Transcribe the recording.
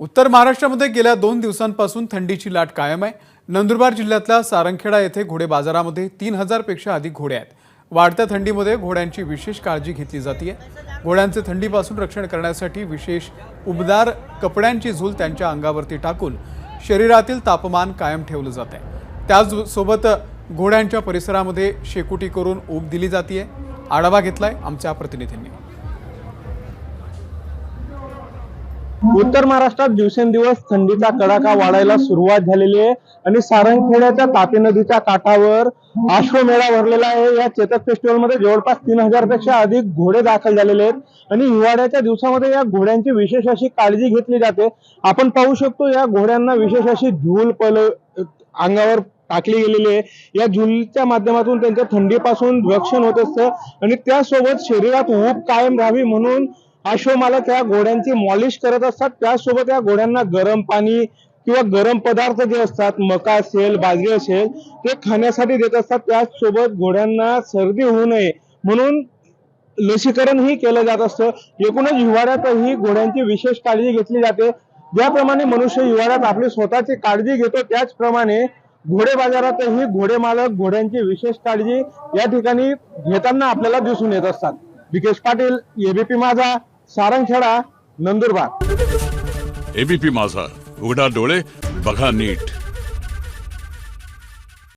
उत्तर महाराष्ट्रामध्ये गेल्या 2 दिवसांपासून थंडीची लाट कायम आहे। नंदुरबार जिल्ह्यातल्या सारंगखेडा येथे घोडे बाजारामध्ये 3000 पेक्षा अधिक घोडे आहेत। वाढत्या थंडीमध्ये घोड्यांची विशेष काळजी घेतली जाते। घोड्यांचे थंडीपासून रक्षण करण्यासाठी विशेष उबदार कपड्यांची झूल त्यांच्या अंगावरती टाकून शरीरातील तापमान कायम ठेवलं जाते। त्याचसोबत घोड्यांच्या परिसरामध्ये शेकोटी करून ऊब दिली जाते। आढावा घेतलाय आमच्या प्रतिनिधींनी। उत्तर महाराष्ट्रात दिवसेंदिवस थंडीचा कडाका वाढायला सुरुवात झालेली आहे आणि सारंगखेड्याच्या तापी नदीच्या काठावर अश्वमेळा भरलेला आहे। या चेतक फेस्टिवल मध्ये जवळपास 3000 पेक्षा अधिक घोडे दाखल झालेले आहेत आणि हिवाळ्याच्या दिवसामध्ये या घोड्यांची विशेष अशी काळजी घेतली जाते। आपण पाहू शकतो या घोड्यांना विशेष अशी झूल अंगावर टाकली गेलेली आहे। या झुलच्या माध्यमातून त्यांच्या थंडीपासून रक्षण होत असतं आणि त्यासोबत शरीरात ऊब कायम राहावी म्हणून अश्वमालक या घोड्यांची मॉलिश करत असतात। त्यासोबत या घोड्यांना गरम पाणी किंवा गरम पदार्थ जे असतात, मका असेल, बाजरी असेल, ते खाण्यासाठी देत असतात। त्यासोबत घोड्यांना सर्दी होऊ नये म्हणून लसीकरणही केलं जात असतं। एकूणच हिवाळ्यातही घोड्यांची विशेष काळजी घेतली जाते। ज्याप्रमाणे मनुष्य हिवाळ्यात आपली स्वतःची काळजी घेतो, त्याचप्रमाणे घोडे बाजारातही घोडे मालक घोड्यांची विशेष काळजी या ठिकाणी घेताना आपल्याला दिसून येत असतात। विकेश पाटील, एबीपी माझा, सारंगखेडा, नंदुरबार। एबीपी माझा, उघडा डोळे बघा नीट।